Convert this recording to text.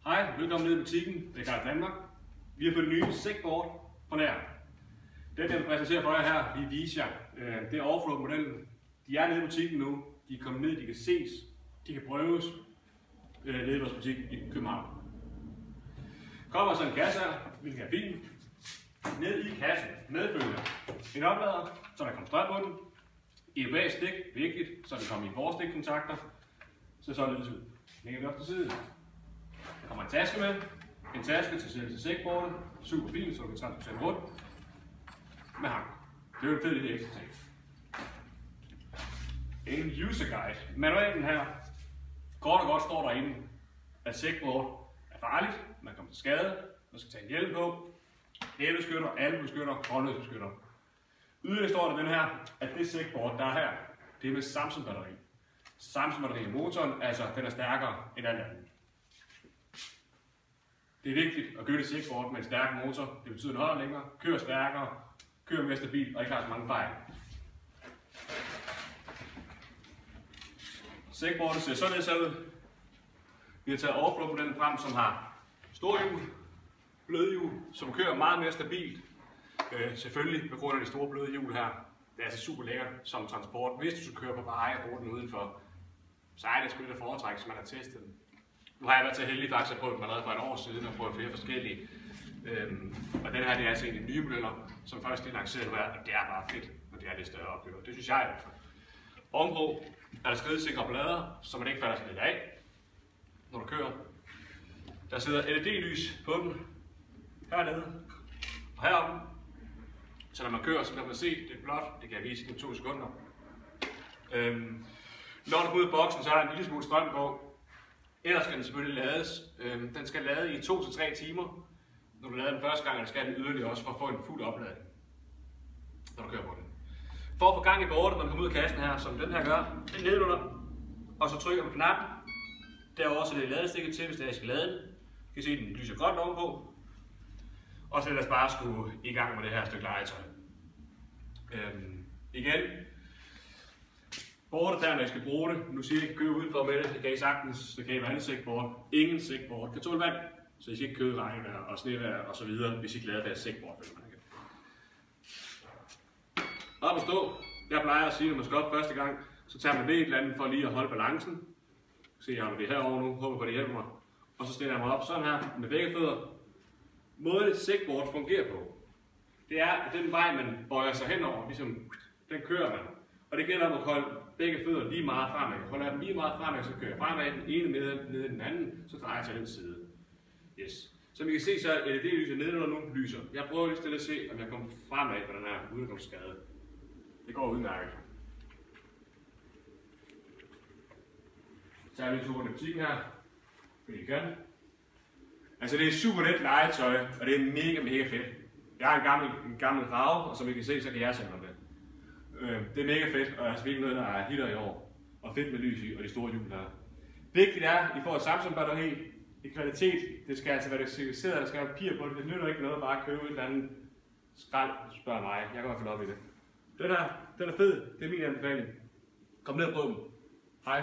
Hej, velkommen ned i butikken. Det er Carl Danmark. Vi har fået en ny sækboard på nær. Den, jeg vil præsentere for jer her, vi viser jer. Det er Offroad-modellen. De er nede i butikken nu. De er kommet ned, de kan ses, de kan prøves nede i vores butik i København. Kommer så en kasse her, hvilket er fint. Ned i kassen medfølger en oplader, så der kommer strøm på den. EUA stik, vigtigt, så den kommer i forårstikkontakter. Så således ud. Lægger vi op til side. Der kommer en taske med. En taske til selve sækbordet. Super fint, så du kan transportere rundt. Med hang. Det er jo en fed lille ekstra ting. En user guide. Manualen her. Kort og godt står derinde, at sækbord er farligt. Man kommer til skade. Man skal tage en hjelm på. Næbeskytter, albueskytter, håndledsbeskytter. Yderligere står der den her, at det sækbord, der er her, det er med Samsung batteri. Samsung batteri i motoren, altså den er stærkere end alt andet. Det er vigtigt at gøre det sækbord med en stærk motor. Det betyder, at den holder længere, kører stærkere, kører mere stabilt og ikke har så mange fejl. Sækbordet ser således ud. Vi har taget Offroad-modellen frem, som har store hjul, bløde hjul, som kører meget mere stabilt. Selvfølgelig på grund af de store bløde hjul her. Det er altså super lækkert som transport. Hvis du skal køre på veje og bruge den udenfor, så er det sgu lidt at foretrække, hvis man har testet den. Nu har jeg været så heldig faktisk at prøve den allerede for et år siden og prøve flere forskellige. Og den her det er altså en af de nye modeller, som først er lanceret nu her, og det er bare fedt, når det er lidt større at køre. Det synes jeg i hvert fald. Ovenpå er der skridsikre plader, så man ikke falder sig lidt af, når du kører. Der sidder LED-lys på den, hernede og heroppe. Så når man kører, så kan man se, det er blåt. Det kan jeg vise i 2 sekunder. Når du går ud af boksen, så er der en lille smule strøm på. Ellers skal den selvfølgelig lades. Den skal lade i 2 til 3 timer. Når du lader den første gang, skal den yderligere også for at få en fuld opladning, når du kører på den. For at få gang i bordet, når du kommer ud af kassen her, som den her gør, den nedenunder, og så trykker på knappen. Derovre så det er ladestikket til, hvis jeg skal lade den. Du kan se, at den lyser grønt ovenpå. Og så lad os bare skulle i gang med det her stykke legetøj. Igen. Bordet der, når I skal bruge det. Nu siger jeg, at I kan køre udenfor med det. Det kan I sagtens. Det kan I vandet sækbord. Ingen sækbord kan tåle vand. Så I skal ikke køre regnvejr og snevejr og så videre, hvis I er glade for jeres sækbord. Op og stå. Jeg plejer at sige, at når man skal op første gang, så tager man ved et eller andet for lige at holde balancen. Se, jeg har det herovre nu. Håber på, det hjælper mig. Og så stiller jeg mig op sådan her med begge fødder. Måden et sækbord fungerer på, det er, at den vej, man bøjer sig henover, ligesom, den kører man. Og det gælder om at holde begge fødder lige meget fremad. Holder jeg dem lige meget fremad, så kører jeg fremad, den ene ned i den anden, så drejer jeg til den side. Yes. Som I kan se, så er LED-lyset nedenunder nu lyser. Jeg prøver lige stille at se, om jeg kommer fremad på den her, uden at komme skade. Det går udmærket. Så tager vi lige turen i butikken her, fordi I kan. Altså det er super let legetøj, og det er mega fedt. Jeg har en gammel Rave, og som I kan se, så kan jeg sende det. Det er mega fedt, og altså virkelig noget, der er hitter i år. Og fedt med lys i, og de store hjul her. Vigtigt er, at I får et Samsung batteri i kvalitet. Det skal altså være certificeret, der skal være papir på det. Det nytter ikke noget bare at købe et eller andet skrald, spørger mig. Jeg kan i hvert fald op i det. Den er fed. Det er min anbefaling. Kom ned og prøv dem. Hej.